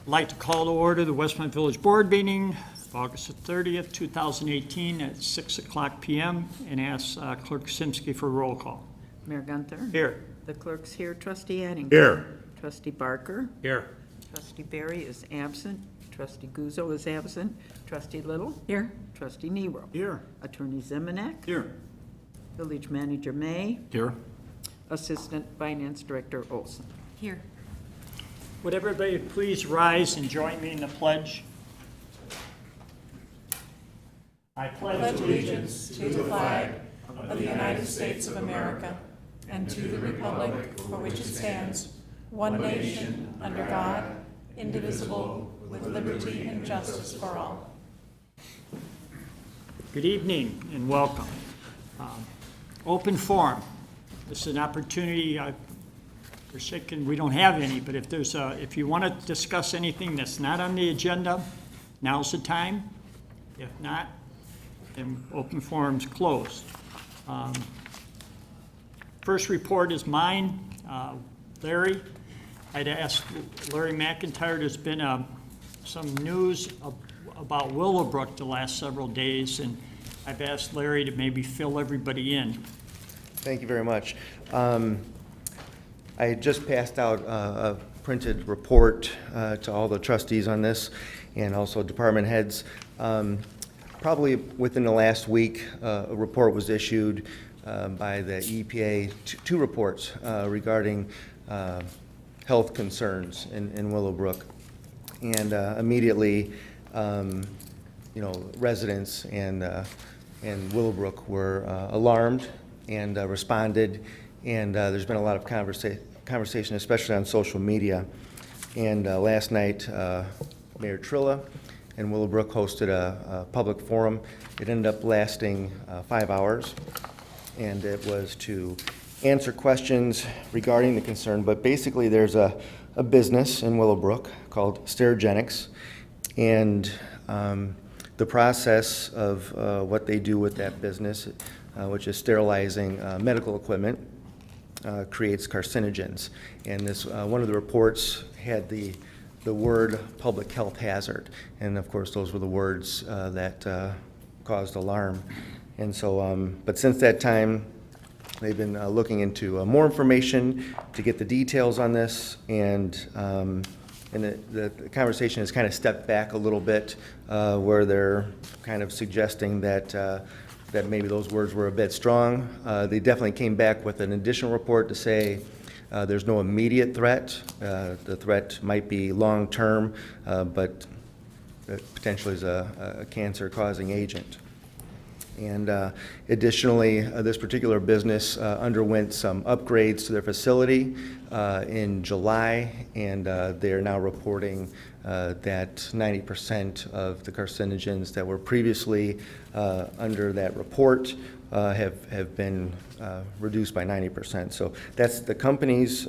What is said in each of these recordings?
I'd like to call to order the Westmont Village Board meeting of August the 30th, 2018 at 6 o'clock p.m. and ask Clerk Simsky for a roll call. Mayor Gunther? Here. The clerk's here. Trustee Addington? Here. Trustee Barker? Here. Trustee Barry is absent. Trustee Guzzo is absent. Trustee Little? Here. Trustee Nero? Here. Attorney Zemanek? Here. Village Manager May? Here. Assistant Finance Director Olson? Here. Would everybody please rise and join me in the pledge? I Pledge allegiance to the flag of the United States of America and to the republic for which it stands, one nation, under God, indivisible, with liberty and justice for all. Good evening and welcome. Open forum. This is an opportunity. For shaking, we don't have any, but if you want to discuss anything that's not on the agenda, now's the time. If not, then open forum's closed. First report is mine. Larry, I'd asked Larry McIntyre. There's been some news about Willowbrook the last several days, and I've asked Larry to maybe fill everybody in. Thank you very much. I just passed out a printed report to all the trustees on this and also department heads. Probably within the last week, a report was issued by the EPA, two reports regarding health concerns in Willowbrook. And immediately, residents and Willowbrook were alarmed and responded. And there's been a lot of conversation, especially on social media. And last night, Mayor Trilla and Willowbrook hosted a public forum. It ended up lasting 5 hours, and it was to answer questions regarding the concern. But basically, there's a business in Willowbrook called Sterigenics, and the process of what they do with that business, which is sterilizing medical equipment, creates carcinogens. And this one of the reports had the word public health hazard. And of course, those were the words that caused alarm. And so, but since that time, they've been looking into more information to get the details on this. And the conversation has kind of stepped back a little bit where they're kind of suggesting that that maybe those words were a bit strong. They definitely came back with an additional report to say there's no immediate threat. The threat might be long-term, but potentially is a cancer-causing agent. And additionally, this particular business underwent some upgrades to their facility in July, and they are now reporting that 90% of the carcinogens that were previously under that report have been reduced by 90%. So that's the company's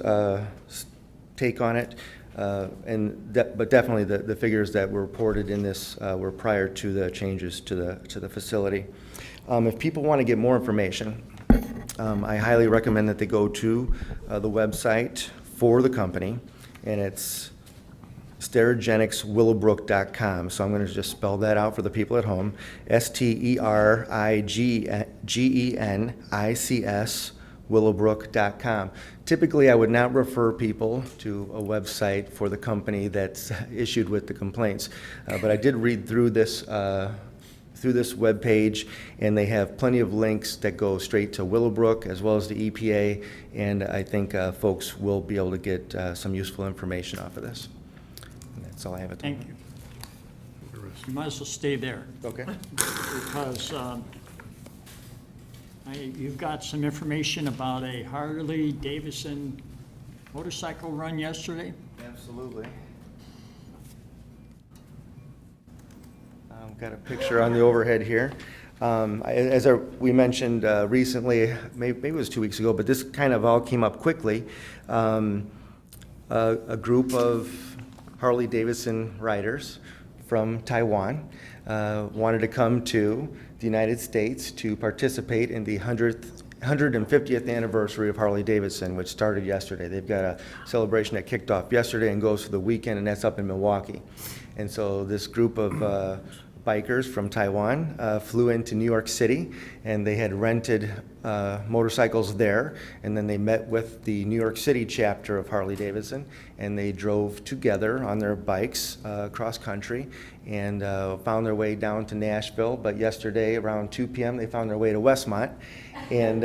take on it. But definitely the figures that were reported in this were prior to the changes to the facility. If people want to get more information, I highly recommend that they go to the website for the company, and it's sterigenicswillowbrook.com. So I'm going to just spell that out for the people at home. STERIGENICS Willowbrook.com. Typically, I would not refer people to a website for the company that's issued with the complaints, but I did read through this web page, and they have plenty of links that go straight to Willowbrook as well as the EPA, and I think folks will be able to get some useful information off of this. And that's all I have at the moment. Thank you. You might as well stay there. Okay. Because you've got some information about a Harley Davidson motorcycle run yesterday. Absolutely. Got a picture on the overhead here. We mentioned recently, maybe it was 2 weeks ago, but this kind of all came up quickly. A group of Harley Davidson riders from Taiwan wanted to come to the United States to participate in the 100th 150th anniversary of Harley-Davidson, which started yesterday. They've got a celebration that kicked off yesterday and goes for the weekend, and that's up in Milwaukee. And so this group of bikers from Taiwan flew into New York City, and they had rented motorcycles there, and then they met with the New York City chapter of Harley-Davidson, and they drove together on their bikes cross country and found their way down to Nashville. But yesterday around 2 p.m. they found their way to Westmont, and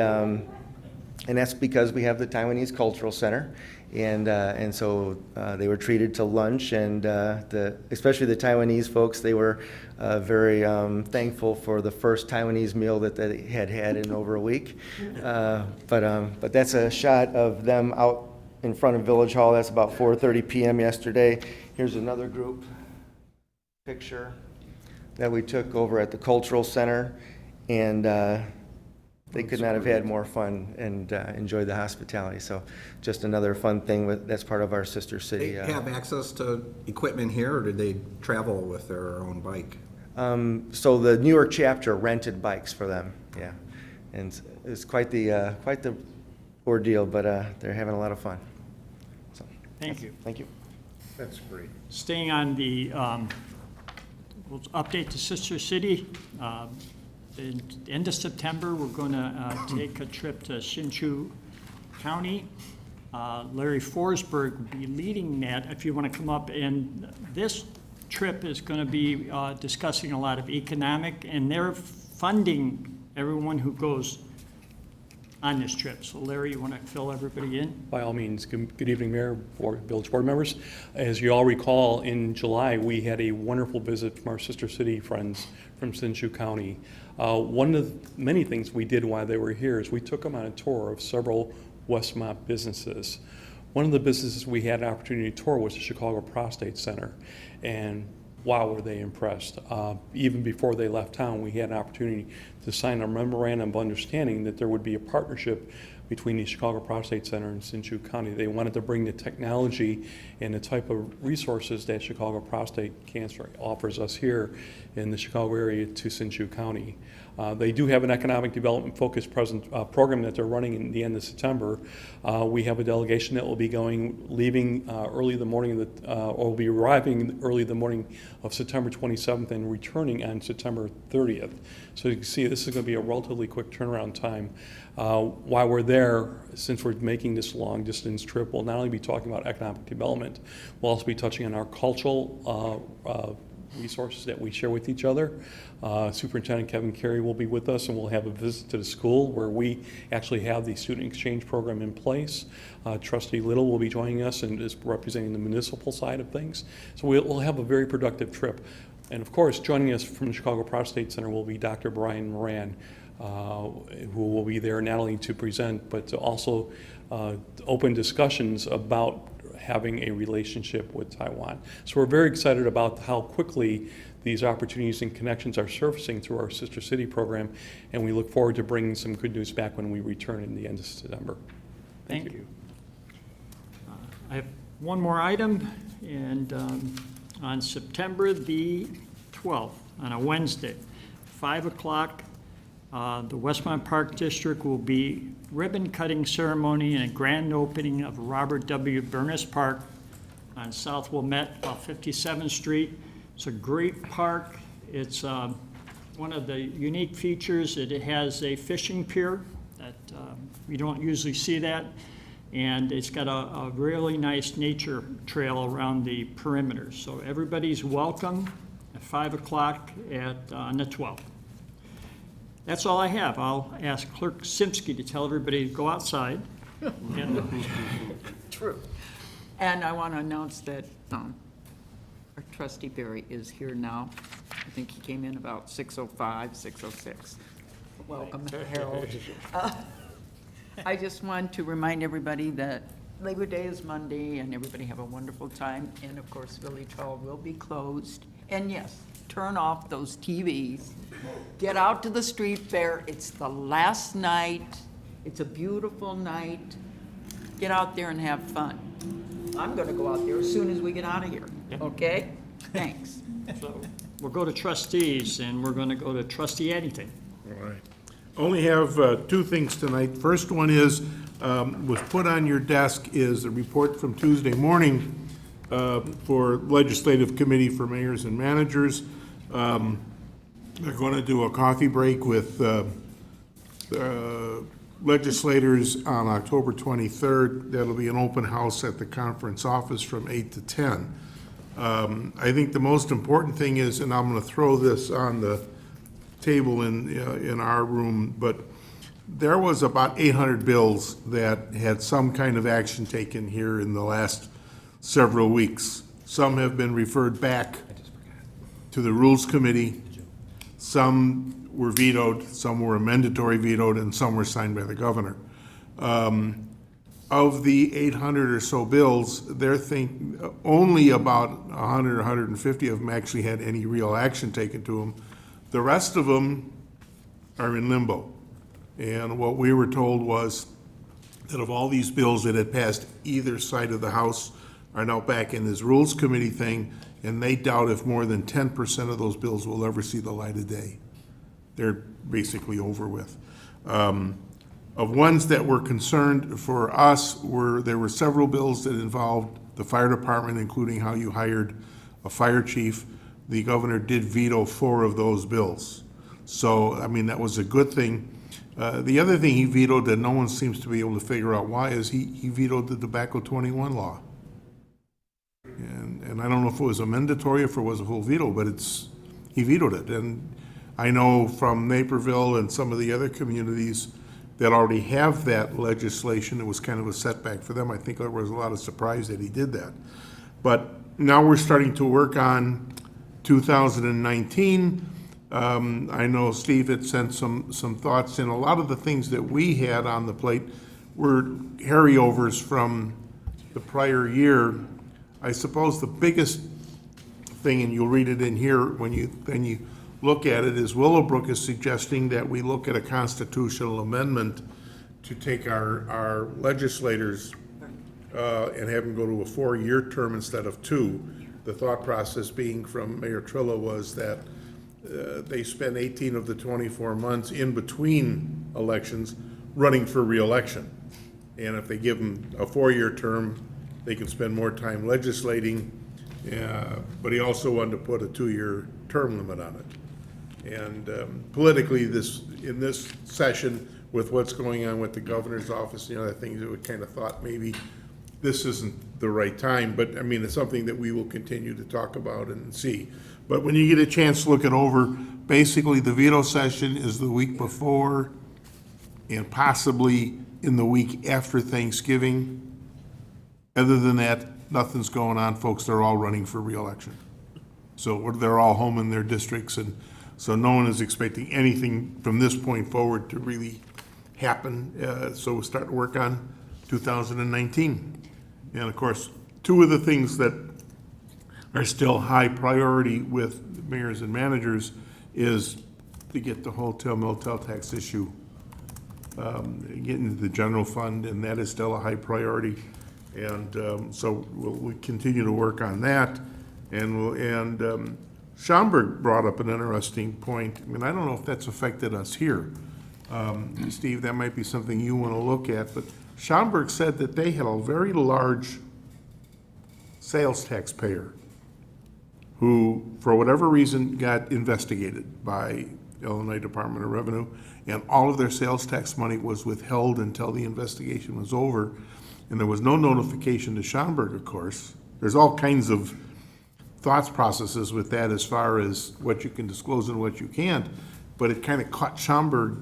that's because we have the Taiwanese Cultural Center. And so they were treated to lunch, and especially the Taiwanese folks, they were very thankful for the first Taiwanese meal that they had in over a week. But that's a shot of them out in front of Village Hall. That's about 4:30 p.m. yesterday. Here's another group picture that we took over at the Cultural Center, and they could not have had more fun and enjoyed the hospitality. So just another fun thing that's part of our sister city. They have access to equipment here, or did they travel with their own bike? So the New York chapter rented bikes for them, yeah. And it's quite the ordeal, but they're having a lot of fun. So, Thank you. thank you. That's great. Staying on the, we'll update the sister city. In the end of September, we're going to take a trip to Hsinchu County. Larry Forsberg will be leading that if you want to come up. And this trip is going to be discussing a lot of economic, and they're funding everyone who goes on this trip. So Larry, you want to fill everybody in? By all means. Good evening, Mayor, Village Board members. As you all recall, in July, we had a wonderful visit from our sister city friends from Hsinchu County. One of the many things we did while they were here is we took them on a tour of several Westmont businesses. One of the businesses we had an opportunity to tour was the Chicago Prostate Center, and wow, were they impressed. Even before they left town, we had an opportunity to sign a memorandum of understanding that there would be a partnership between the Chicago Prostate Center and Hsinchu County. They wanted to bring the technology and the type of resources that Chicago Prostate Cancer offers us here in the Chicago area to Hsinchu County. They do have an economic development focused program that they're running in the end of September. We have a delegation that will be leaving early the morning of or will be arriving early the morning of September 27th and returning on September 30th. So you can see this is going to be a relatively quick turnaround time. While we're there, since we're making this long distance trip, we'll not only be talking about economic development, we'll also be touching on our cultural resources that we share with each other. Superintendent Kevin Carey will be with us, and we'll have a visit to the school where we actually have the student exchange program in place. Trustee Little will be joining us and is representing the municipal side of things. So we'll have a very productive trip. And of course, joining us from the Chicago Prostate Center will be Dr. Brian Moran, who will be there not only to present, but to also open discussions about having a relationship with Taiwan. So we're very excited about how quickly these opportunities and connections are surfacing through our Sister City program, and we look forward to bringing some good news back when we return in the end of September. Thank you. I have one more item, and on September the 12th, on a Wednesday, 5 o'clock, the Westmont Park District will be ribbon cutting ceremony and a grand opening of Robert W. Burness Park on South Wilmette, off 57th Street. It's a great park. It's one of the unique features. It has a fishing pier that we don't usually see that, and it's got a really nice nature trail around the perimeter. So everybody's welcome at 5 o'clock on the 12th. That's all I have. I'll ask Clerk Simsky to tell everybody to go outside. True. And I want to announce that our trustee Barry is here now. I think he came in about 6:05, 6:06. Welcome, Harold. I just want to remind everybody that Labor Day is Monday, and everybody have a wonderful time. And of course, Village Hall will be closed. And yes, turn off those TVs. Get out to the street fair. It's the last night. It's a beautiful night. Get out there and have fun. I'm going to go out there as soon as we get out of here. Okay? Thanks. So we'll go to trustees, and we're going to go to Trustee Addington. All right. Only have two things tonight. First one is, was put on your desk is a report from Tuesday morning for Legislative Committee for Mayors and Managers. They're going to do a coffee break with legislators on October 23rd. That'll be an open house at the conference office from 8 to 10. I think the most important thing is, and I'm going to throw this on the table in our room, but there was about 800 bills that had some kind of action taken here in the last several weeks. Some have been referred back to the Rules Committee. Some were vetoed, some were mandatory vetoed, and some were signed by the governor. Of the 800 or so bills, only about 100 or 150 of them actually had any real action taken to them. The rest of them are in limbo. And what we were told was that of all these bills that had passed either side of the House are now back in this Rules Committee thing, and they doubt if more than 10% of those bills will ever see the light of day. They're basically over with. Of ones that were concerned for us, there were several bills that involved the fire department, including how you hired a fire chief. The governor did veto 4 of those bills. So, I mean, that was a good thing. The other thing he vetoed that no one seems to be able to figure out why is he vetoed the Tobacco 21 law. And I don't know if it was a mandatory or if it was a full veto, but he vetoed it. And I know from Naperville and some of the other communities that already have that legislation, it was kind of a setback for them. I think there was a lot of surprise that he did that. But now we're starting to work on 2019. I know Steve had sent some thoughts, and a lot of the things that we had on the plate were carryovers from the prior year. I suppose the biggest thing, and you'll read it in here when you look at it, is Willowbrook is suggesting that we look at a constitutional amendment to take our legislators and have them go to a 4-year term instead of 2. The thought process being from Mayor Trillo was that they spend 18 of the 24 months in between elections running for re-election. And if they give them a 4-year term, they can spend more time legislating. But he also wanted to put a 2-year term limit on it. And politically, in this session, with what's going on with the governor's office and the other things, we kind of thought maybe this isn't the right time. But I mean, it's something that we will continue to talk about and see. But when you get a chance to look it over, basically the veto session is the week before and possibly in the week after Thanksgiving. Other than that, nothing's going on, folks. They're all running for re-election. So they're all home in their districts, and so no one is expecting anything from this point forward to really happen. So we'll start to work on 2019. And of course, 2 of the things that are still high priority with mayors and managers is to get the hotel motel tax issue, get into the general fund, and that is still a high priority. And so we'll continue to work on that. And Schaumburg brought up an interesting point. I mean, I don't know if that's affected us here. Steve, that might be something you want to look at, but Schaumburg said that they had a very large sales tax payer who, for whatever reason, got investigated by Illinois Department of Revenue, and all of their sales tax money was withheld until the investigation was over. And there was no notification to Schaumburg, of course. There's all kinds of thoughts processes with that as far as what you can disclose and what you can't, but it kind of caught Schaumburg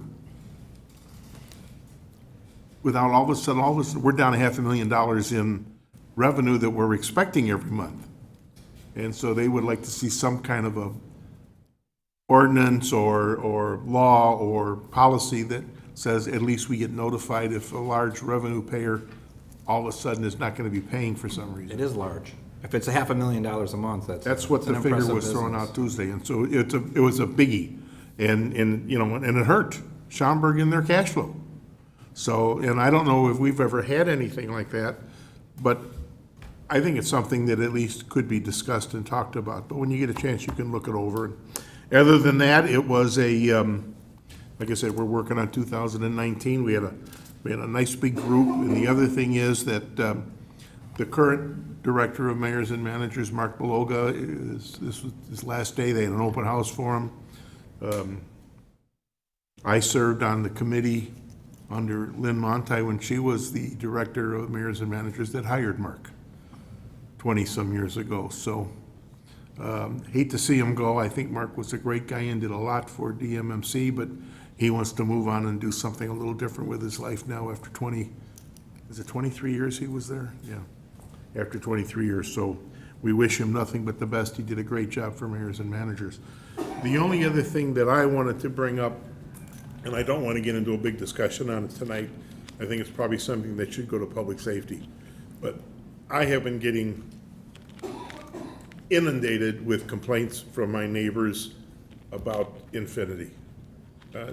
without all of a sudden, we're down $500,000 in revenue that we're expecting every month. And so they would like to see some kind of a ordinance or law or policy that says at least we get notified if a large revenue payer all of a sudden is not going to be paying for some reason. It is large. If it's $500,000 a month, That's what it's an the figure impressive was thrown business. out Tuesday, and so it was a biggie, and it hurt Schaumburg in their cash flow. So, and I don't know if we've ever had anything like that, but I think it's something that at least could be discussed and talked about. But when you get a chance, you can look it over. Other than that, it was like I said, we're working on 2019. We had a nice big group, and the other thing is that the current director of mayors and managers, Mark Beloga, this was his last day. They had an open house for him. I served on the committee under Lynn Monti when she was the director of mayors and managers that hired Mark 20-some years ago. So hate to see him go. I think Mark was a great guy and did a lot for DMMC, but he wants to move on and do something a little different with his life now after 23 years he was there? Yeah, after 23 years. So we wish him nothing but the best. He did a great job for mayors and managers. The only other thing that I wanted to bring up, and I don't want to get into a big discussion on it tonight, I think it's probably something that should go to public safety, but I have been getting inundated with complaints from my neighbors about Infinity.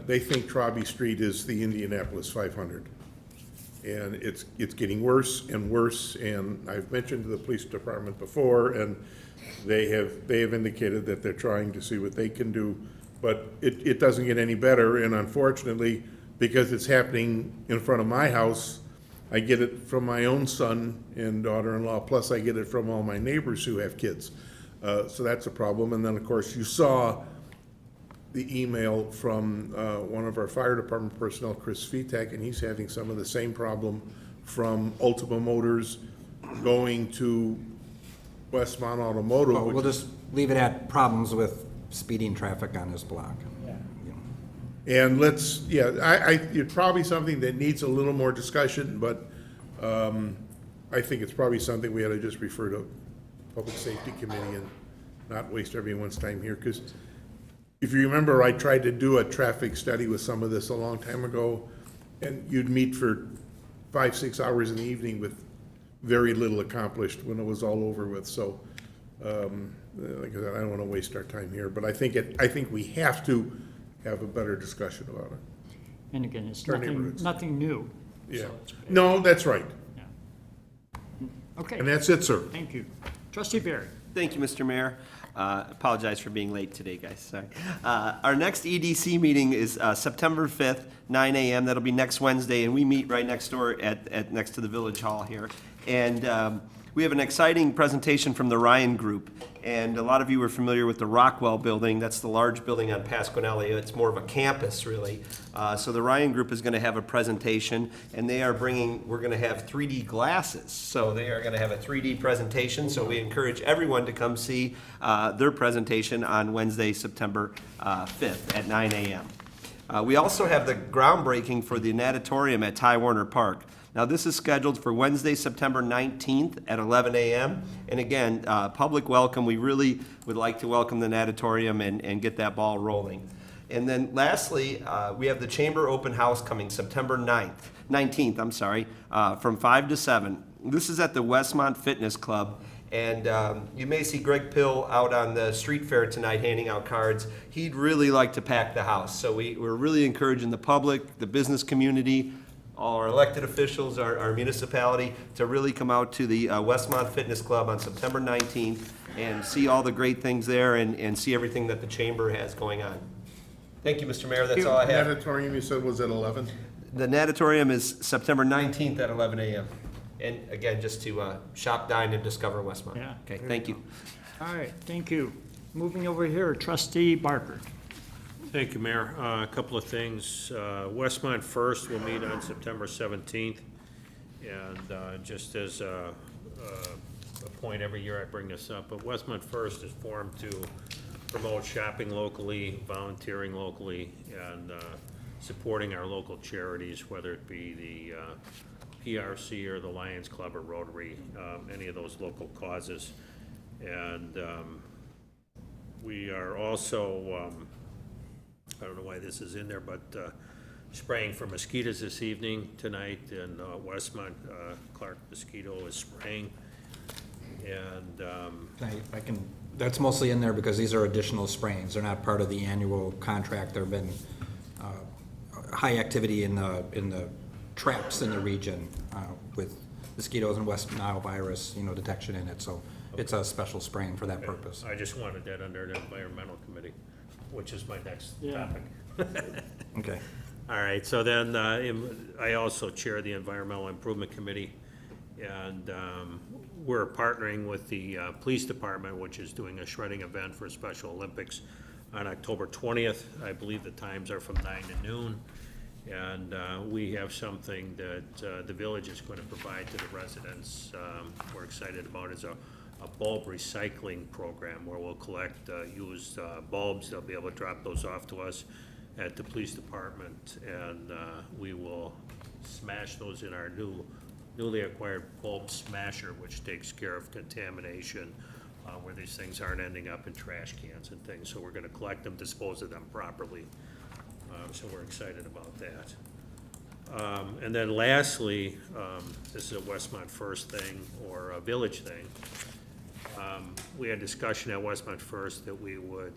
They think Traube Street is the Indianapolis 500. And it's getting worse and worse, and I've mentioned to the police department before, and they have indicated that they're trying to see what they can do, but it doesn't get any better, and unfortunately, because it's happening in front of my house, I get it from my own son and daughter-in-law, plus I get it from all my neighbors who have kids. So that's a problem, and then, of course, you saw the email from one of our fire department personnel, Chris Vitek, and he's having some of the same problem from Ultima Motors going to Westmont Automotive. Well, we'll just leave it at problems with speeding traffic on this block. And it's probably something that needs a little more discussion, but I think it's probably something we ought to just refer to Public Safety Committee and not waste everyone's time here, because if you remember, I tried to do a traffic study with some of this a long time ago, and you'd meet for 5-6 hours in the evening with very little accomplished when it was all over with. So, like I said, I don't want to waste our time here, but I think we have to have a better discussion about it. And again, it's Our neighborhoods. nothing new. Yeah. No, that's right. Yeah. Okay, And that's it, sir. thank you. Trustee Barry. Thank you, Mr. Mayor. Apologize for being late today, guys, sorry. Our next EDC meeting is September 5th, 9 a.m. That'll be next Wednesday, and we meet right next door next to the Village Hall here. And we have an exciting presentation from the Ryan Group. And a lot of you are familiar with the Rockwell building. That's the large building on Pasquinelli. It's more of a campus, really. So the Ryan Group is going to have a presentation, and we're going to have 3D glasses. So they are going to have a 3D presentation. So we encourage everyone to come see their presentation on Wednesday, September 5th at 9 a.m. We also have the groundbreaking for the natatorium at Ty Warner Park. Now, this is scheduled for Wednesday, September 19th at 11 a.m. And again, public welcome. We really would like to welcome the natatorium and get that ball rolling. And then lastly, we have the Chamber Open House coming September 19th, from 5 to 7. This is at the Westmont Fitness Club. And you may see Greg Pill out on the street fair tonight handing out cards. He'd really like to pack the house. So we're really encouraging the public, the business community, all our elected officials, our municipality, to really come out to the Westmont Fitness Club on September 19th and see all the great things there and see everything that the chamber has going on. Thank you, Mr. Mayor, that's all I have. Natatorium, you said, was at 11? The natatorium is September 19th at 11 a.m. And again, just to shop, dine, and discover Westmont. Yeah. Okay, thank you. All right, thank you. Moving over here, Trustee Barker. Thank you, Mayor. A couple of things. Westmont First will meet on September 17th. And just as a point, every year I bring this up, but Westmont First is formed to promote shopping locally, volunteering locally, and supporting our local charities, whether it be the PRC or the Lions Club or Rotary, any of those local causes. And we are also, I don't know why this is in there, but spraying for mosquitoes this evening, tonight in Westmont. Clark Mosquito is spraying. And I can, that's mostly in there because these are additional sprayings. They're not part of the annual contract. There have been high activity in the traps in the region with mosquitoes and West Nile virus, detection in it. So it's a special spraying for that purpose. I just wanted that under the environmental committee. which is my next Yeah. topic. Okay. All right, so then, I also chair the Environmental Improvement Committee, and we're partnering with the Police Department, which is doing a shredding event for Special Olympics on October 20th. I believe the times are from 9 to noon, and we have something that the village is going to provide to the residents. We're excited about is a bulb recycling program where we'll collect used bulbs. They'll be able to drop those off to us at the police department, and we will smash those in our newly acquired bulb smasher, which takes care of contamination where these things aren't ending up in trash cans and things. So we're gonna collect them, dispose of them properly. So we're excited about that. And then lastly, this is a Westmont First thing or a village thing. We had discussion at Westmont First that we would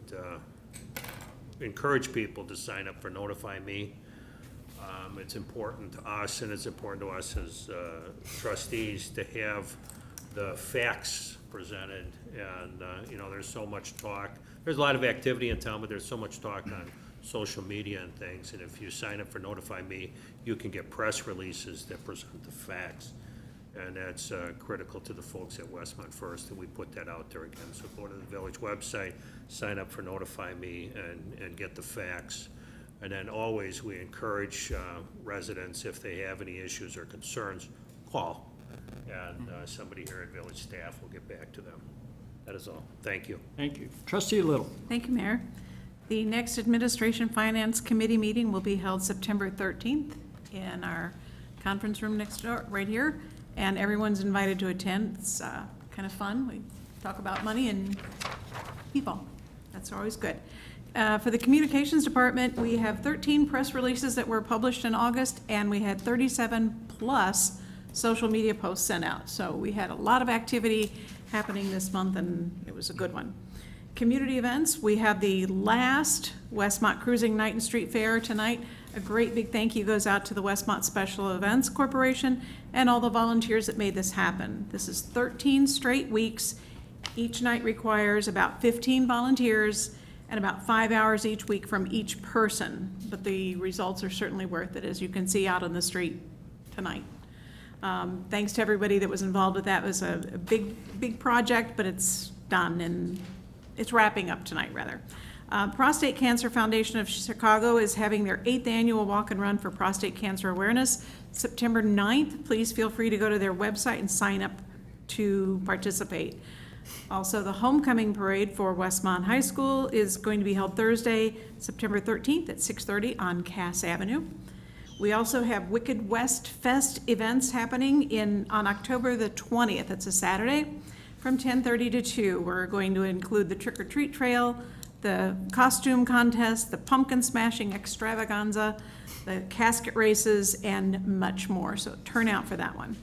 encourage people to sign up for Notify Me. It's important to us, and it's important to us as trustees to have the facts presented. And, you know, there's so much talk. There's a lot of activity in town, but there's so much talk on social media and things. And if you sign up for Notify Me, you can get press releases that present the facts. And that's critical to the folks at Westmont First, and we put that out there again. So go to the village website, sign up for Notify Me, and get the facts. And then always, we encourage residents, if they have any issues or concerns, call. And somebody here at village staff will get back to them. That is all. Thank you. Thank you. Trustee Little. Thank you, Mayor. The next Administration Finance Committee meeting will be held September 13th in our conference room next door, right here, and everyone's invited to attend. It's kind of fun. We talk about money and people. That's always good. For the Communications Department, we have 13 press releases that were published in August, and we had 37+ social media posts sent out. So we had a lot of activity happening this month, and it was a good one. Community events, we have the last Westmont Cruising Night and Street Fair tonight. A great big thank you goes out to the Westmont Special Events Corporation and all the volunteers that made this happen. This is 13 straight weeks. Each night requires about 15 volunteers and about 5 hours each week from each person. But the results are certainly worth it, as you can see out on the street tonight. Thanks to everybody that was involved with that. It was a big project, but it's done, and it's wrapping up tonight, rather. Prostate Cancer Foundation of Chicago is having their 8th annual walk and run for prostate cancer awareness, September 9th. Please feel free to go to their website and sign up to participate. Also, the homecoming parade for Westmont High School is going to be held Thursday, September 13th at 6:30 on Cass Avenue. We also have Wicked West Fest events happening on October the 20th. It's a Saturday from 10:30 to 2. We're going to include the trick-or-treat trail, the costume contest, the pumpkin smashing extravaganza, the casket races, and much more. So turn out for that one.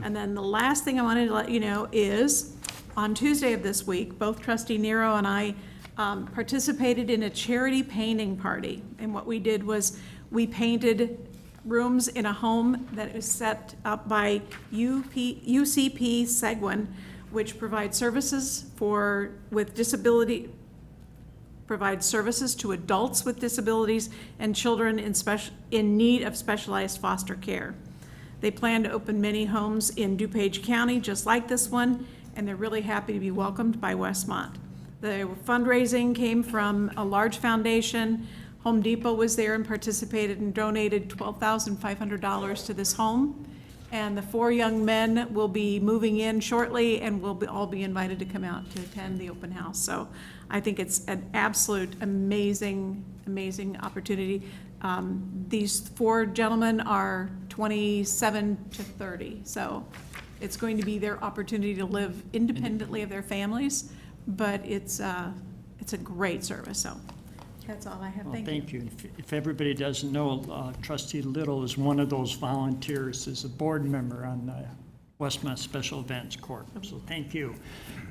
And then the last thing I wanted to let you know is on Tuesday of this week, both Trustee Nero and I participated in a charity painting party. And what we did was we painted rooms in a home that is set up by UCP Seguin, which provides services provides services to adults with disabilities and children in need of specialized foster care. They plan to open many homes in DuPage County, just like this one, and they're really happy to be welcomed by Westmont. The fundraising came from a large foundation. Home Depot was there and participated and donated $12,500 to this home. And the 4 young men will be moving in shortly, and will all be invited to come out to attend the open house. So I think it's an absolute amazing opportunity. These 4 gentlemen are 27 to 30, so it's going to be their opportunity to live independently of their families, but it's a great service. So that's all I have. Well, Thank you. thank you. If everybody doesn't know, Trustee Little is one of those volunteers, is a board member on the Westmont Special Events Corp. So thank you.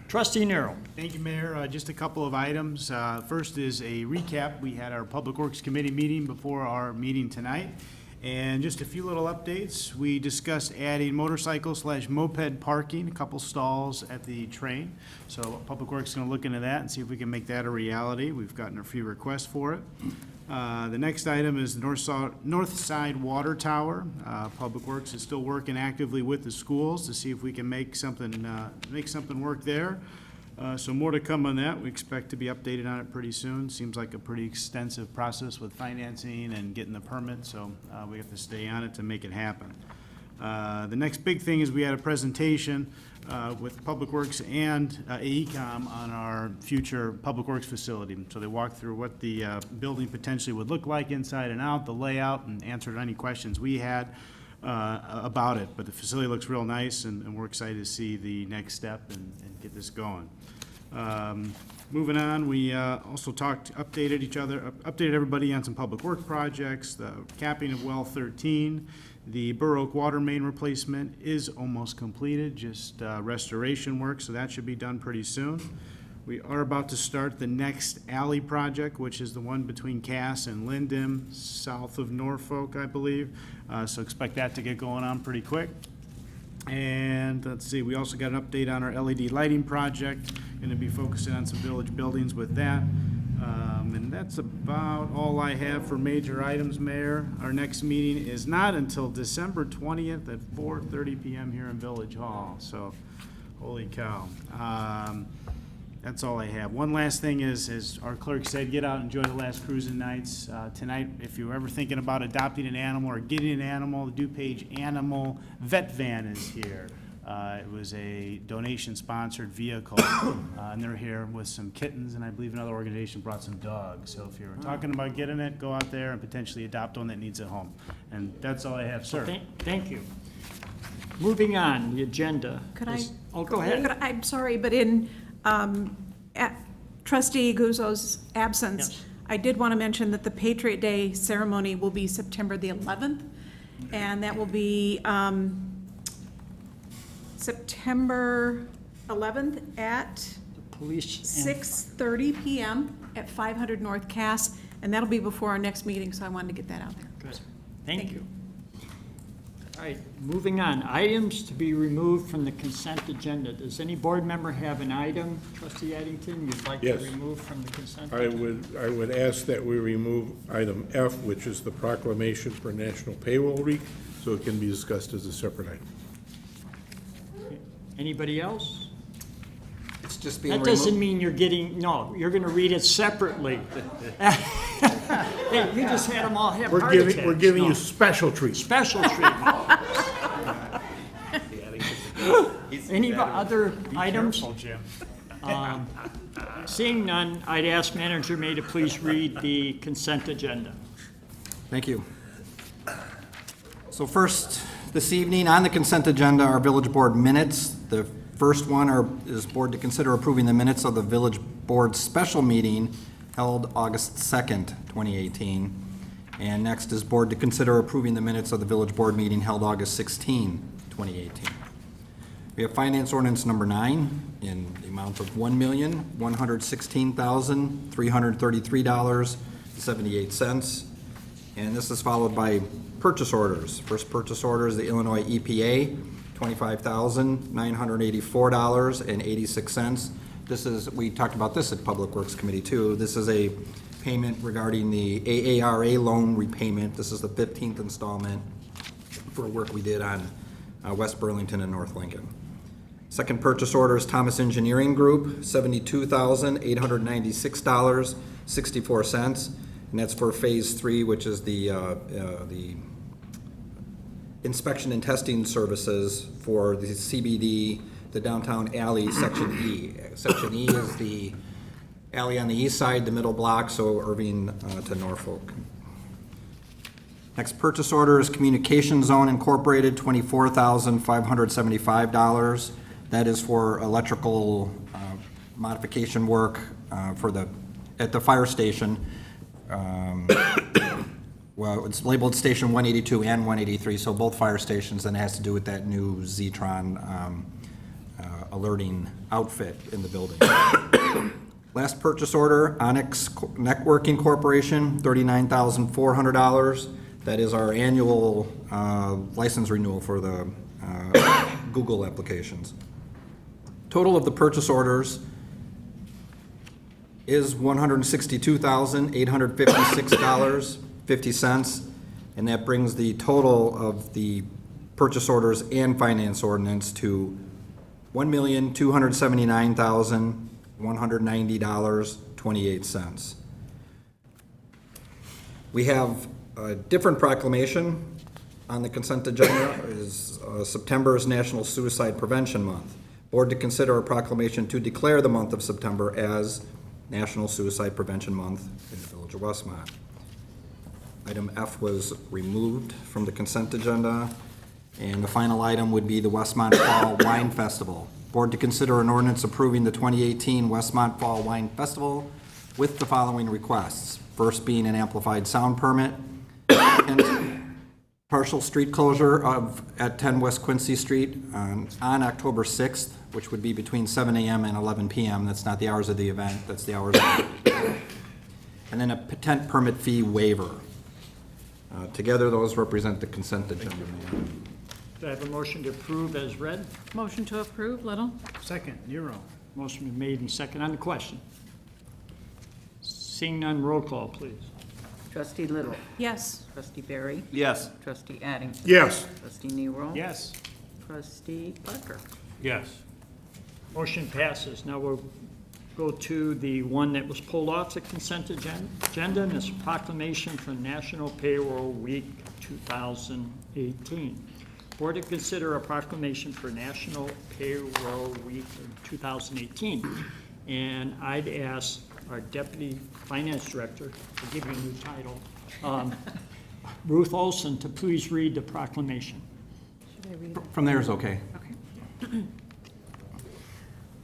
Trustee Nero. Thank you, Mayor. Just a couple of items. First is a recap. We had our Public Works Committee meeting before our meeting tonight, And just a few little updates. We discussed adding motorcycle/moped parking, a couple stalls at the train. So Public Works is going to look into that and see if we can make that a reality. We've gotten a few requests for it. The next item is the North Side Water Tower. Public Works is still working actively with the schools to see if we can make something work there. So more to come on that. We expect to be updated on it pretty soon. Seems like a pretty extensive process with financing and getting the permit, so we have to stay on it to make it happen. The next big thing is we had a presentation with Public Works and AECom on our future Public Works facility. So they walked through what the building potentially would look like inside and out, the layout, and answered any questions we had about it. But the facility looks real nice, and we're excited to see the next step and get this going. Moving on, we also updated everybody on some public work projects, the capping of well 13, the Burr Oak water main replacement is almost completed, just restoration work, so that should be done pretty soon. We are about to start the next alley project, which is the one between Cass and Linden, south of Norfolk, I believe. So expect that to get going on pretty quick. And let's see, we also got an update on our LED lighting project. Going to be focusing on some village buildings with that. And that's about all I have for major items, Mayor. Our next meeting is not until December 20th at 4:30 p.m. here in Village Hall. So, holy cow. That's all I have. One last thing is, as our clerk said, get out and enjoy the last cruising nights. Tonight, if you're ever thinking about adopting an animal or getting an animal, the DuPage Animal Vet Van is here. It was a donation-sponsored vehicle, and they're here with some kittens, and I believe another organization brought some dogs. So if you're talking about getting it, go out there and potentially adopt one that needs a home. And that's all I have, sir. Thank you. Moving on, the agenda. Could I? Oh, go ahead. I'm sorry, but in Trustee Guzzo's absence, Yes. I did want to mention that the Patriot Day ceremony will be September the 11th, and that will be September 11th at Police. 6:30 PM at 500 North Cass, and that'll be before our next meeting, so I wanted to get that out there. Good. Thank Thank you. All right, moving on. Items to be removed from the consent agenda. Does any board member have an item, Trustee Addington, you'd like to Yes. remove from the consent? I would ask that we remove item F, which is the proclamation for National Payroll Week, so it can be discussed as a separate item. Anybody else? It's just being That removed. doesn't mean you're getting, no, you're gonna read it separately. Hey, you just had them all have heart attacks. We're giving No. you special treatment. Special treatment. Any other items? Jim. Seeing none, I'd ask Manager May to please read the consent agenda. Thank you. So first, this evening, on the consent agenda are village board minutes. The first one is board to consider approving the minutes of the village board special meeting held August 2nd, 2018. And next is board to consider approving the minutes of the village board meeting held August 16, 2018. We have finance ordinance number 9 in the amount of $1,116,333.78. And this is followed by purchase orders. First purchase order is the Illinois EPA, $25,984.86. This is, we talked about this at Public Works Committee too. This is a payment regarding the AARA loan repayment. This is the 15th installment for work we did on West Burlington and North Lincoln. Second purchase order is Thomas Engineering Group, $72,896.64. And that's for Phase 3, which is the inspection and testing services for the CBD, the downtown alley, Section E. Section E is the alley on the east side, the middle block, so Irving to Norfolk. Next purchase order is Communication Zone Incorporated, $24,575. That is for electrical modification work at the fire station. Well, it's labeled Station 182 and 183, so both fire stations, and it has to do with that new Zetron alerting outfit in the building. Last purchase order, Onyx Networking Corporation, $39,400. That is our annual license renewal for the Google applications. Total of the purchase orders is $162,856.50, and that brings the total of the purchase orders and finance ordinance to $1,279,190.28. We have a different proclamation on the consent agenda. Is September is National Suicide Prevention Month. Board to consider a proclamation to declare the month of September as National Suicide Prevention Month in the Village of Westmont. Item F was removed from the consent agenda. And the final item would be the Westmont Fall Wine Festival. Board to consider an ordinance approving the 2018 Westmont Fall Wine Festival with the following requests. First being an amplified sound permit, and partial street closure at 10 West Quincy Street on October 6th, which would be between 7 a.m. and 11 p.m. That's not the hours of the event, that's the hours of the event. And then a patent permit fee waiver. Together, those represent the consent agenda. Do I have a motion to approve as read? Motion to approve, Little? Second, Nero. Motion been made and second on the question. Seeing none, roll call, please. Trustee Little? Yes. Trustee Barry? Yes. Trustee Addington? Yes. Trustee Nero? Yes. Trustee Parker? Yes. Motion passes. Now we'll go to the one that was pulled off the consent agenda, and it's proclamation for National Payroll Week 2018. Board to consider a proclamation for National Payroll Week of 2018. And I'd ask our Deputy Finance Director, to give you a new title, Ruth Olson, to please read the proclamation. From there is okay.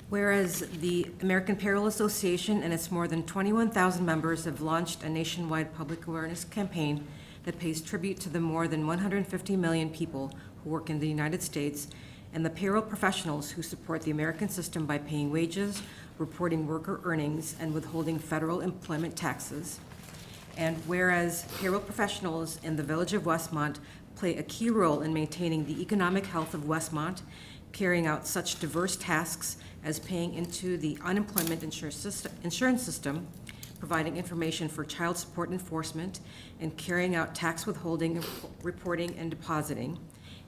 Whereas the American Payroll Association and its more than 21,000 members have launched a nationwide public awareness campaign that pays tribute to the more than 150 million people who work in the United States and the payroll professionals who support the American system by paying wages, reporting worker earnings, and withholding federal employment taxes. And whereas payroll professionals in the Village of Westmont play a key role in maintaining the economic health of Westmont, carrying out such diverse tasks as paying into the unemployment insurance system, providing information for child support enforcement, and carrying out tax withholding, reporting, and depositing.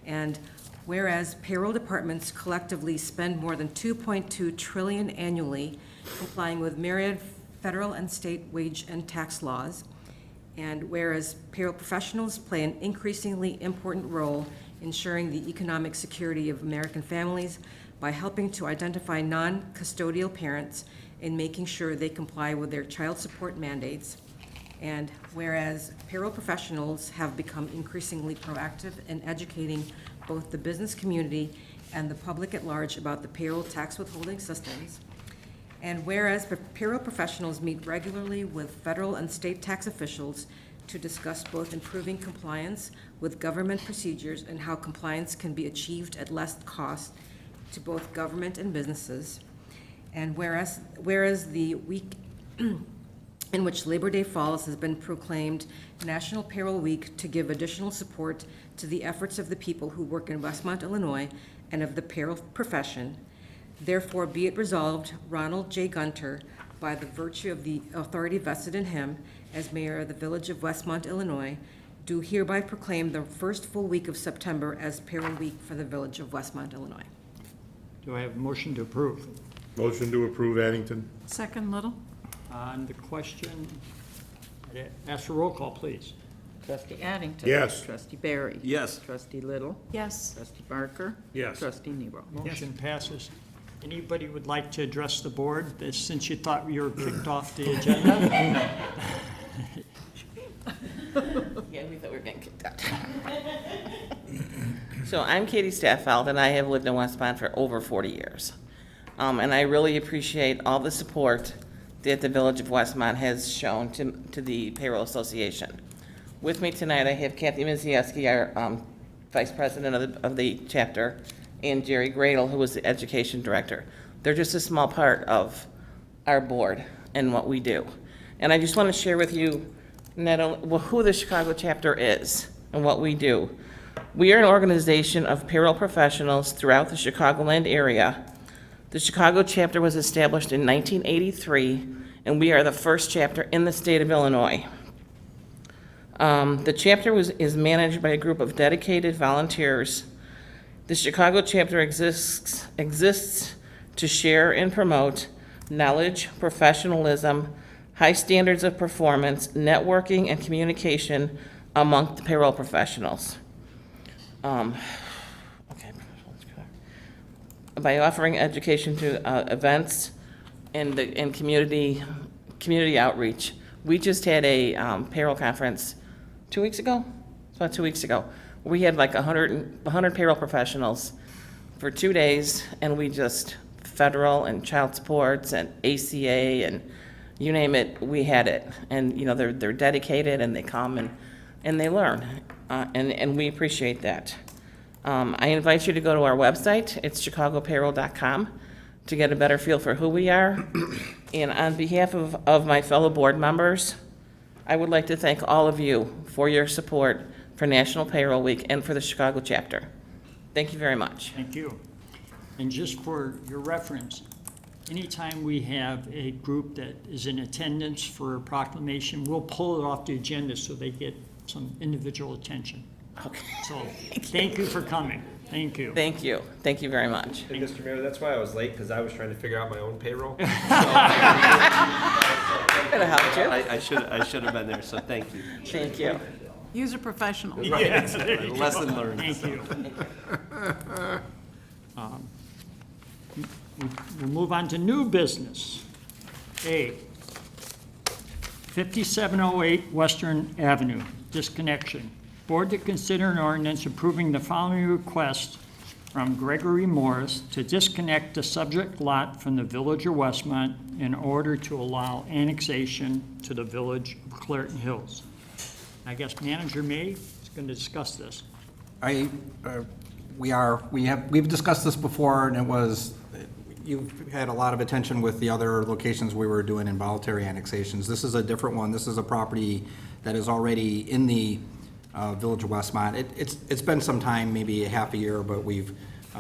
And whereas payroll departments collectively spend more than $2.2 trillion annually complying with myriad federal and state wage and tax laws. And whereas payroll professionals play an increasingly important role ensuring the economic security of American families by helping to identify non-custodial parents and making sure they comply with their child support mandates. And whereas payroll professionals have become increasingly proactive in educating both the business community and the public at large about the payroll tax withholding systems. And whereas payroll professionals meet regularly with federal and state tax officials to discuss both improving compliance with government procedures and how compliance can be achieved at less cost to both government and businesses. And whereas the week in which Labor Day falls has been proclaimed National Payroll Week to give additional support to the efforts of the people who work in Westmont, Illinois, and of the payroll profession. Therefore, be it resolved, Ronald J. Gunter, by the virtue of the authority vested in him as mayor of the Village of Westmont, Illinois, do hereby proclaim the first full week of September as Payroll Week for the Village of Westmont, Illinois. Do I have a motion to approve? Motion to approve, Addington. Second, Little? On the question, I'd ask for roll call, please. Trustee Addington? Yes. Trustee Barry? Yes. Trustee Little? Yes. Trustee Barker? Yes. Trustee Nero? Motion passes. Anybody would like to address the board, since you thought you were kicked off the agenda? Yeah, we thought we were getting kicked out. So I'm Katie Staffeld, and I have lived in Westmont for over 40 years. And I really appreciate all the support that the Village of Westmont has shown to the Payroll Association. With me tonight, I have Kathy Mizieski, our Vice President of the chapter, and Jerry Gradle, who was the Education Director. They're just a small part of our board and what we do. And I just want to share with you not only, well, who the Chicago chapter is and what we do. We are an organization of payroll professionals throughout the Chicagoland area. The Chicago chapter was established in 1983, and we are the first chapter in the state of Illinois. The chapter is managed by a group of dedicated volunteers. The Chicago chapter exists to share and promote knowledge, professionalism, high standards of performance, networking, and communication among the payroll professionals. By offering education through events and community outreach. We just had a payroll conference 2 weeks ago. It's about 2 weeks ago. We had like 100 payroll professionals for 2 days, and we just federal and child supports and ACA and you name it, we had it. And you know they're dedicated and they come and they learn, and we appreciate that. I invite you to go to our website. It's chicagopayroll.com to get a better feel for who we are. And on behalf of my fellow board members, I would like to thank all of you for your support for National Payroll Week and for the Chicago chapter. Thank you very much. Thank you. And just for your reference, anytime we have a group that is in attendance for a proclamation, we'll pull it off the agenda so they get some individual attention. Okay. So, thank you for coming. Thank you. Thank you. Thank you very much. Hey, Mr. Mayor, that's why I was late, because I was trying to figure out my own payroll. Could have helped you. I should have been there, so thank you. Thank you. Use a professional. Yes, there you go. Lesson learned. Thank you. We'll move on to new business. A, 5708 Western Avenue, disconnection. Board to consider an ordinance approving the following request from Gregory Morris to disconnect the subject lot from the Village of Westmont in order to allow annexation to the Village of Clairton Hills. I guess Manager May is going to discuss this. We've discussed this before, and it was, you've had a lot of attention with the other locations we were doing involuntary annexations. This is a different one. This is a property that is already in the Village of Westmont. It's been some time, maybe a half a year, but we've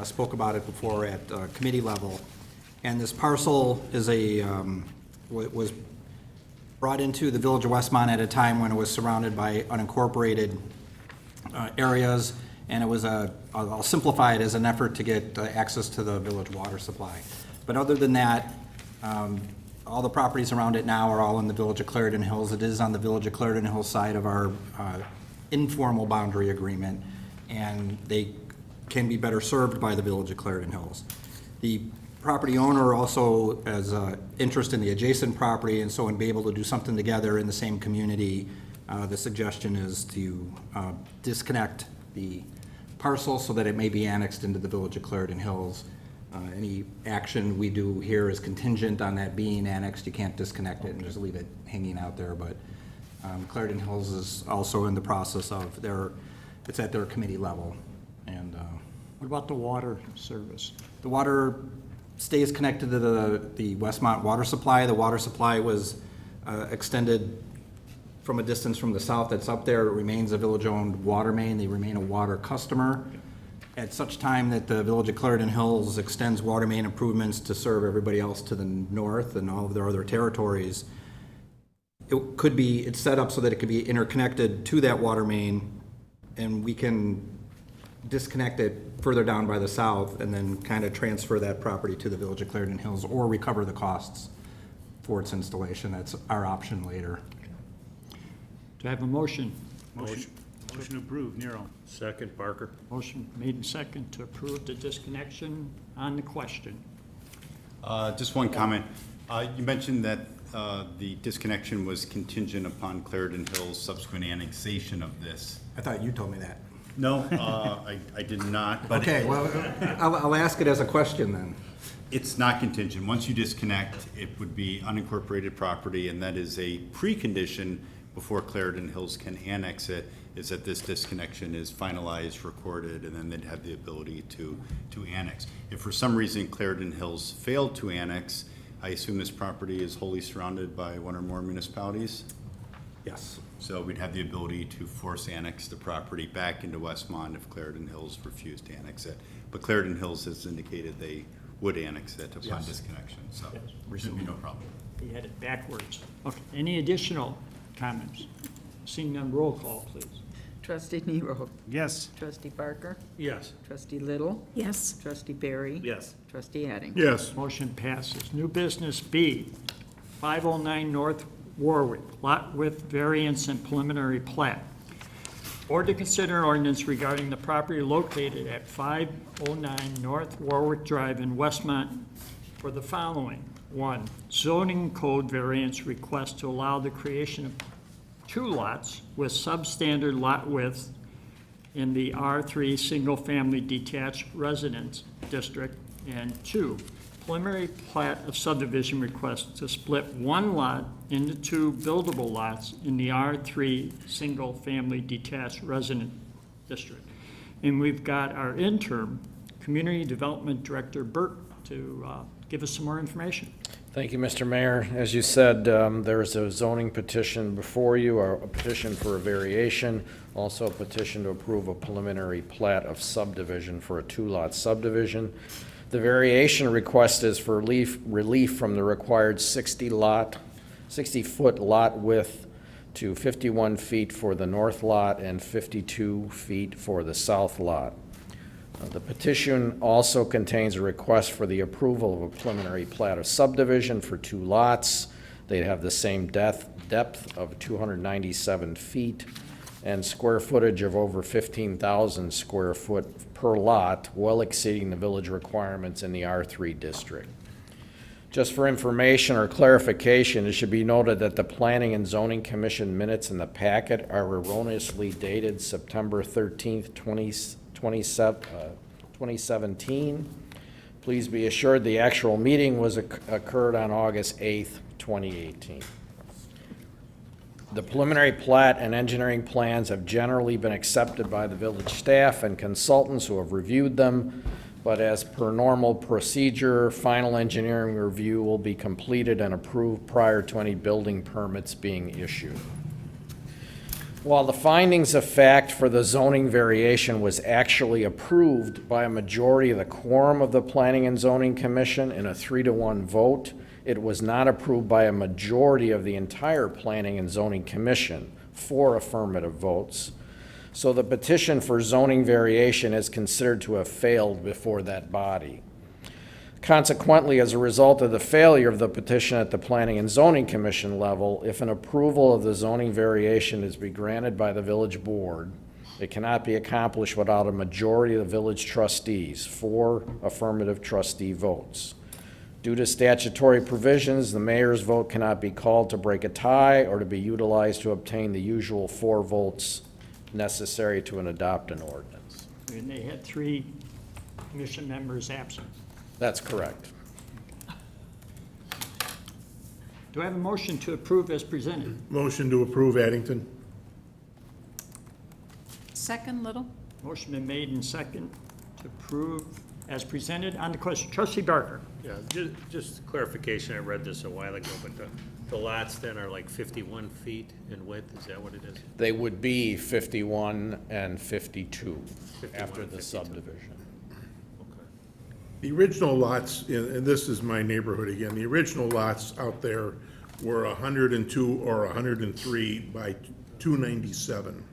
spoke about it before at committee level. And this parcel is was brought into the Village of Westmont at a time when it was surrounded by unincorporated areas, and it was I'll simplify it as an effort to get access to the village water supply. But other than that, all the properties around it now are all in the Village of Clairton Hills. It is on the Village of Clairton Hills side of our informal boundary agreement, and they can be better served by the Village of Clairton Hills. The property owner also has interest in the adjacent property, and so in being able to do something together in the same community, the suggestion is to disconnect the parcel so that it may be annexed into the Village of Clairton Hills. Any action we do here is contingent on that being annexed. You can't disconnect it and just leave it hanging out there, but Clairton Hills is also in the process of it's at their committee level. And What about the water service? the water stays connected to the Westmont water supply. The water supply was extended from a distance from the south that's up there. It remains a village-owned water main. They remain a water customer. At such time that the Village of Clairton Hills extends water main improvements to serve everybody else to the north and all of their other territories, it's set up so that it could be interconnected to that water main, and we can disconnect it further down by the south and then kind of transfer that property to the Village of Clairton Hills or recover the costs for its installation. That's our option later. Do I have a motion? Motion approved, Nero. Second, Barker. Motion made and second to approve the disconnection on the question. Just one comment. You mentioned that the disconnection was contingent upon Clairton Hills' subsequent annexation of this. I thought you told me that. No, I did not. But Okay, well, I'll ask it as a question then. it's not contingent. Once you disconnect, it would be unincorporated property, and that is a precondition before Clairton Hills can annex it, is that this disconnection is finalized, recorded, and then they'd have the ability to annex. If for some reason Clairton Hills failed to annex, I assume this property is wholly surrounded by one or more municipalities? Yes. So we'd have the ability to force annex the property back into Westmont if Clarendon Hills refused to annex it. But Clarendon Hills has indicated they would annex it upon disconnection, so there should be no problem. He had it backwards. Okay, any additional comments? Seeing none, roll call, please. Trustee Nero. Yes. Trustee Barker. Yes. Trustee Little. Yes. Trustee Barry. Yes. Trustee Adding. Yes. Motion passes. New business B, 509 North Warwick, lot width variance and preliminary plat. Or to consider an ordinance regarding the property located at 509 North Warwick Drive in Westmont for the following. 1, zoning code variance request to allow the creation of 2 lots with substandard lot width in the R3 Single Family Detached Residence District. And 2, preliminary plat of subdivision request to split 1 lot into 2 buildable lots in the R3 Single Family Detached Resident District. And we've got our interim Community Development Director, Bert, to give us some more information. Thank you, Mr. Mayor. As you said, there is a zoning petition before you, or a petition for a variation, also a petition to approve a preliminary plat of subdivision for a 2-lot subdivision. The variation request is for relief from the required 60-foot lot width to 51 feet for the north lot and 52 feet for the south lot. The petition also contains a request for the approval of a preliminary plat of subdivision for 2 lots. They'd have the same depth of 297 feet and square footage of over 15,000 square foot per lot, well exceeding the village requirements in the R3 district. Just for information or clarification, it should be noted that the Planning and Zoning Commission minutes in the packet are erroneously dated September 13th, 2017. Please be assured the actual meeting occurred on August 8th, 2018. The preliminary plat and engineering plans have generally been accepted by the village staff and consultants who have reviewed them, but as per normal procedure, final engineering review will be completed and approved prior to any building permits being issued. While the findings of fact for the zoning variation was actually approved by a majority of the quorum of the Planning and Zoning Commission in a 3-to-1 vote, it was not approved by a majority of the entire Planning and Zoning Commission, 4 affirmative votes. So the petition for zoning variation is considered to have failed before that body. Consequently, as a result of the failure of the petition at the Planning and Zoning Commission level, if an approval of the zoning variation is to be granted by the village board, it cannot be accomplished without a majority of the village trustees, 4 affirmative trustee votes. Due to statutory provisions, the mayor's vote cannot be called to break a tie or to be utilized to obtain the usual 4 votes necessary to adopt an ordinance. And they had 3 commission members absent. That's correct. Do I have a motion to approve as presented? Motion to approve, Addington. Second, Little? Motion been made and second to approve as presented. On the question, Trustee Barker. Yeah, just clarification, I read this a while ago, but the lots then are like 51 feet in width, is that what it is? They would be 51 and 52 after and the 52. subdivision. Okay. The original lots, and this is my neighborhood again, the original lots out there were 102 or 103 by 297.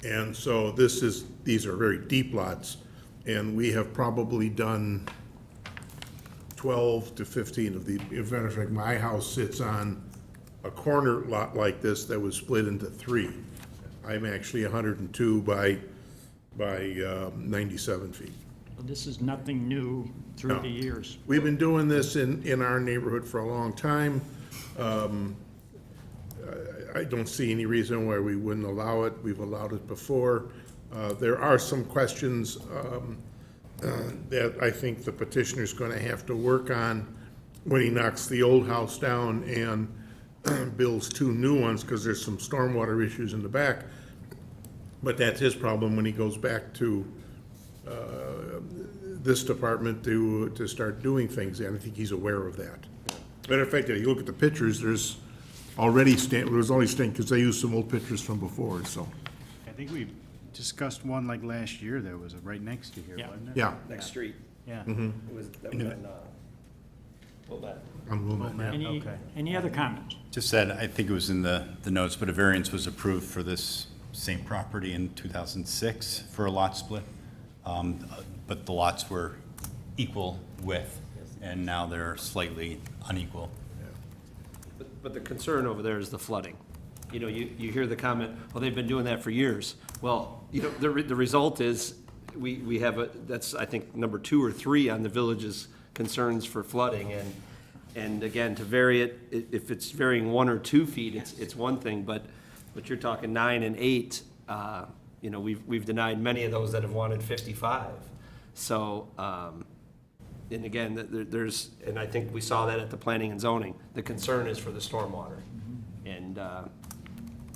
And so these are very deep lots, and we have probably done 12 to 15 of the, as a matter of fact, my house sits on a corner lot like this that was split into 3. I'm actually 102 by 97 feet. This is nothing new through No. the years. We've been doing this in our neighborhood for a long time. I don't see any reason why we wouldn't allow it. We've allowed it before. There are some questions that I think the petitioner's gonna have to work on when he knocks the old house down and builds 2 new ones, because there's some stormwater issues in the back. But that's his problem when he goes back to this department to start doing things, and I think he's aware of that. Matter of fact, if you look at the pictures, there's already it was already stained, because they used some old pictures from before, so, I think we discussed one like last year that was right next to here, Yeah. wasn't it? yeah. Next street. Yeah. It was, that was in, Wilmette. I'm willing to- Any, Okay. any other comments? Just said, I think it was in the notes, but a variance was approved for this same property in 2006 for a lot split. But the lots were equal width, and now they're slightly unequal. But the concern over there is the flooding. You know, you hear the comment, well, they've been doing that for years. Well, you know, the result is, we have that's, I think, number 2 or 3 on the village's concerns for flooding, and again, to vary it, if it's varying 1 or 2 feet, it's one thing, but you're talking 9 and 8, you know, we've denied many of those that have wanted 55. So, and again, there's, and I think we saw that at the planning and zoning, the concern is for the stormwater. And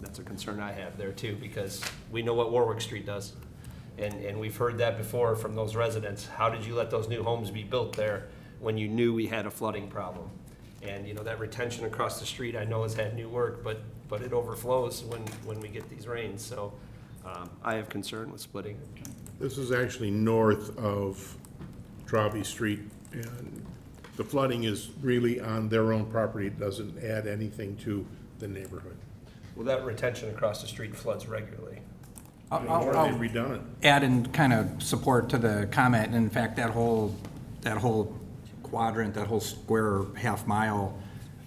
that's a concern I have there too, because we know what Warwick Street does. And we've heard that before from those residents. How did you let those new homes be built there when you knew we had a flooding problem? And, you know, that retention across the street, I know has had new work, but it overflows when we get these rains. So I have concern with splitting. This is actually north of Traube Street, and the flooding is really on their own property. It doesn't add anything to the neighborhood. Well, that retention across the street floods regularly. They've redone it. Add in kind of support to the comment, and in fact, that whole quadrant, that whole square half mile,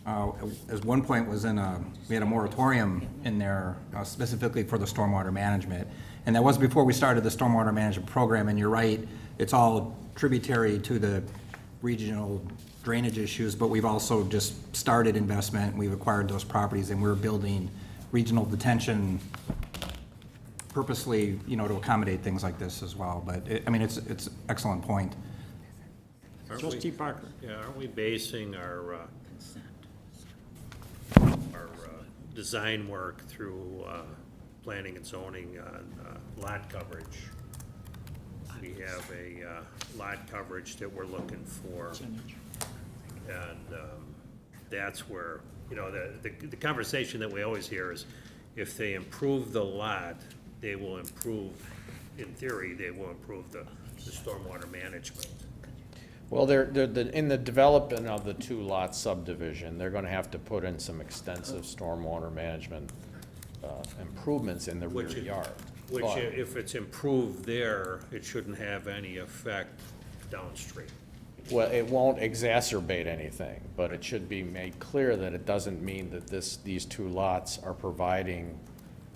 at one point was we had a moratorium in there specifically for the stormwater management. And that was before we started the stormwater management program, and you're right, it's all tributary to the regional drainage issues, but we've also just started investment, we've acquired those properties, and we're building regional detention purposely, you know, to accommodate things like this as well. But I mean, it's an excellent point. Trustee Parker? Yeah, aren't we basing our design work through planning and zoning on lot coverage? We have a lot coverage that we're looking for. And that's where, you know, the conversation that we always hear is, if they improve the lot, they will improve, in theory, they will improve the stormwater management. Well, in the development of the 2-lot subdivision, they're gonna have to put in some extensive stormwater management improvements in the rear Which is- yard. Which, But- if it's improved there, it shouldn't have any effect downstream. Well, it won't exacerbate anything, but it should be made clear that it doesn't mean that these 2 lots are providing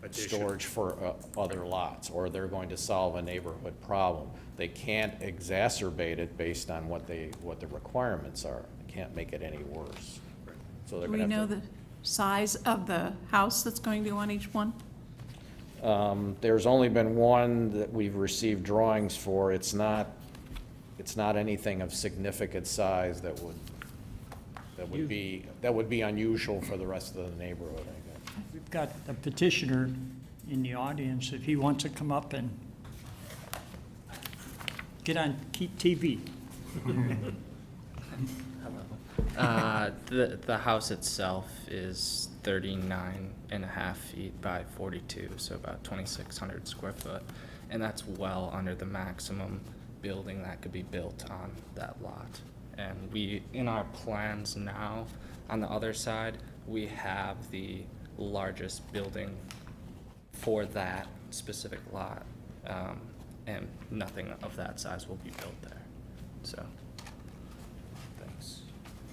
Addition. storage for other lots, or they're going to solve a neighborhood problem. They can't exacerbate it based on what the requirements are. They can't make it any worse. So they're Do we gonna know have the size of the house that's going to go on each one? There's only been one that we've received drawings for. It's not anything of significant size that would be unusual for the rest of the neighborhood, I guess. We've got a petitioner in the audience, if he wants to come up and get on TV. The house itself is 39.5 feet by 42, so about 2,600 square foot. And that's well under the maximum building that could be built on that lot. And we, in our plans now, on the other side, we have the largest building for that specific lot. And nothing of that size will be built there, so, thanks.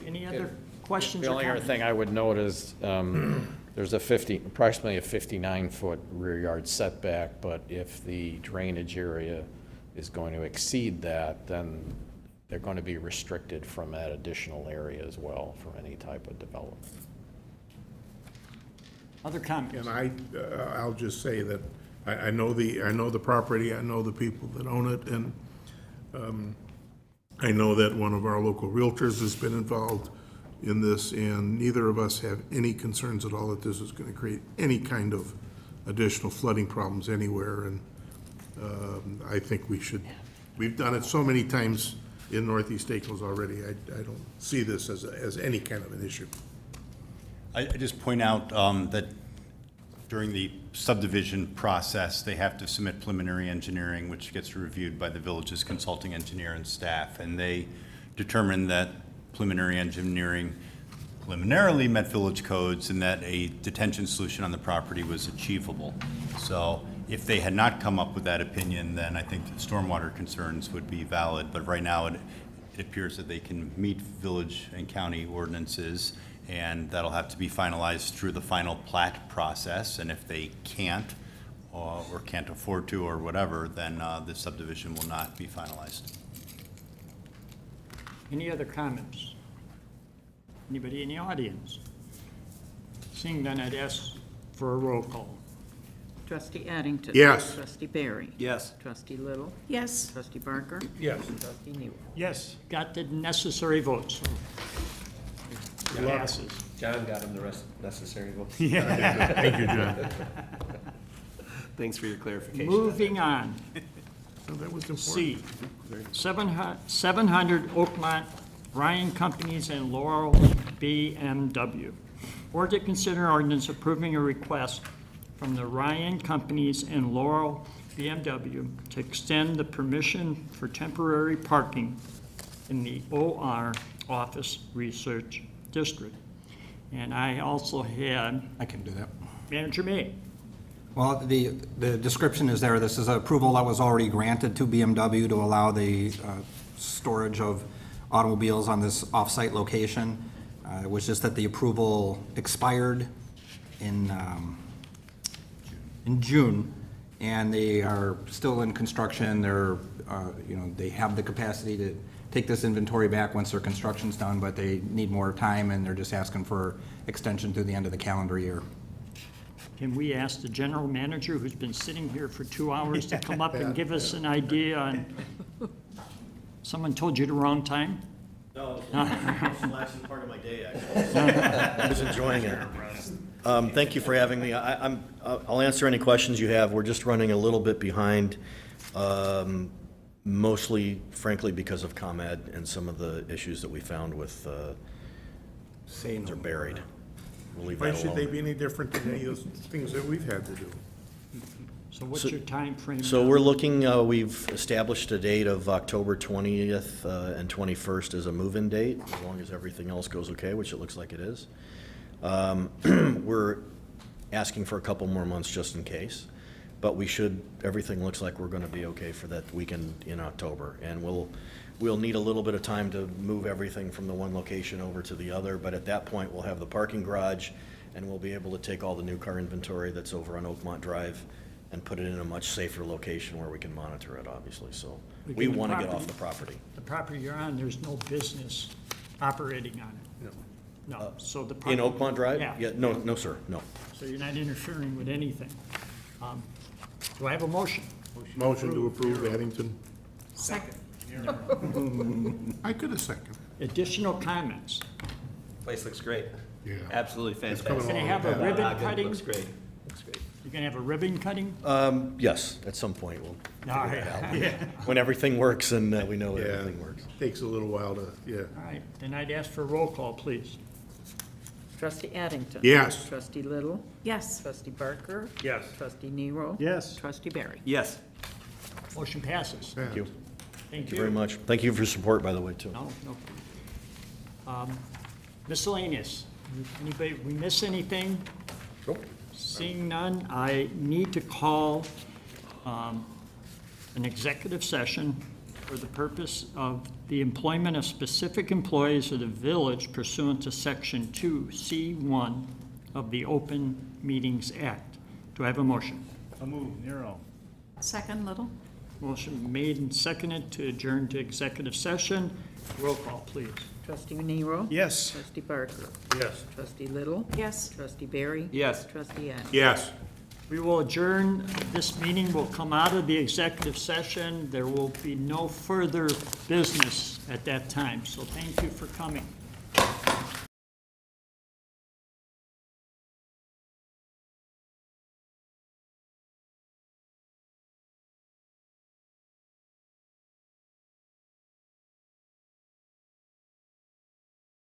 Any other questions The or only other comments? thing I would note is, there's approximately a 59-foot rear yard setback, but if the drainage area is going to exceed that, then they're going to be restricted from that additional area as well for any type of development. Other comments? And I'll just say that I know the property, I know the people that own it, and I know that one of our local realtors has been involved in this, and neither of us have any concerns at all that this is going to create any kind of additional flooding problems anywhere, and I think we've done it so many times in Northeast Staples already, I don't see this as any kind of an issue. I just point out that during the subdivision process, they have to submit preliminary engineering, which gets reviewed by the village's consulting engineer and staff, and they determined that preliminary engineering preliminarily met village codes and that a detention solution on the property was achievable. So if they had not come up with that opinion, then I think that stormwater concerns would be valid. But right now, it appears that they can meet village and county ordinances, and that'll have to be finalized through the final plat process. And if they can't, or can't afford to, or whatever, then the subdivision will not be finalized. Any other comments? Anybody in the audience? Seeing none, I'd ask for a roll call. Trustee Addington. Yes. Trustee Barry. Yes. Trustee Little. Yes. Trustee Barker. Yes. Trustee Nero. Yes, got the necessary votes. It passes. John got him the rest necessary votes. Thank you, John. Thanks for your clarification. Moving on. So that was important. C, 700 Oakmont, Ryan Companies and Laurel BMW. Or to consider ordinance approving a request from the Ryan Companies and Laurel BMW to extend the permission for temporary parking in the OR Office Research District. And I also had I can do that. Manager May. Well, the description is there. This is approval that was already granted to BMW to allow the storage of automobiles on this off-site location. It was just that the approval expired in June, and they are still in construction. They're, they have the capacity to take this inventory back once their construction's done, but they need more time, and they're just asking for extension through the end of the calendar year. Can we ask the general manager, who's been sitting here for 2 hours, to come up and give us an idea on, someone told you the wrong time? No, it's the last part of my day, actually. I was enjoying it. Thank you for having me. I'll answer any questions you have. We're just running a little bit behind, mostly, frankly, because of ComEd and some of the issues that we found with, things are buried. We'll leave Why that should they alone. be any different than any of the things that we've had to do? So what's your time frame? So we're looking, we've established a date of October 20th and 21st as a move-in date, as long as everything else goes okay, which it looks like it is. We're asking for a couple more months just in case, but everything looks like we're gonna be okay for that weekend in October. And we'll need a little bit of time to move everything from the one location over to the other, but at that point, we'll have the parking garage, and we'll be able to take all the new car inventory that's over on Oakmont Drive and put it in a much safer location where we can monitor it, obviously, so we Within the want to get property- off the property. The property you're on, there's no business operating on it? No, so the. In property- Oakmont Drive? Yeah. No, sir, no. So you're not interfering with anything. Do I have a motion? Motion to approve Addington. Second. I could have seconded. Additional comments? Place looks great. Yeah. Absolutely coming fantastic. Gonna have a ribbon cutting? Looks great. Looks great. You're gonna have a ribbon cutting? Yes, at some point, we'll All figure it right. out. Yeah. When everything works and we know Yeah, everything works. takes a little while to, yeah. All right, then I'd ask for a roll call, please. Trustee Addington. Yes. Trustee Little. Yes. Trustee Barker. Yes. Trustee Nero. Yes. Trustee Barry. Yes. Motion passes. Thank you. Thank Thank you very much. Thank you for your support, by the way, too. No. Miscellaneous. Anybody, we miss anything? Nope. Seeing none, I need to call an executive session for the purpose of the employment of specific employees of the village pursuant to Section 2C1 of the Open Meetings Act. Do I have a motion? I'll move, Nero. Second, Little. Motion made and seconded to adjourn to executive session. Roll call, please. Trustee Nero. Yes. Trustee Barker. Yes. Trustee Little. Yes. Trustee Barry. Yes. Trustee Addington. Yes. We will adjourn. This meeting will come out of the executive session. There will be no further business at that time, so thank you for coming.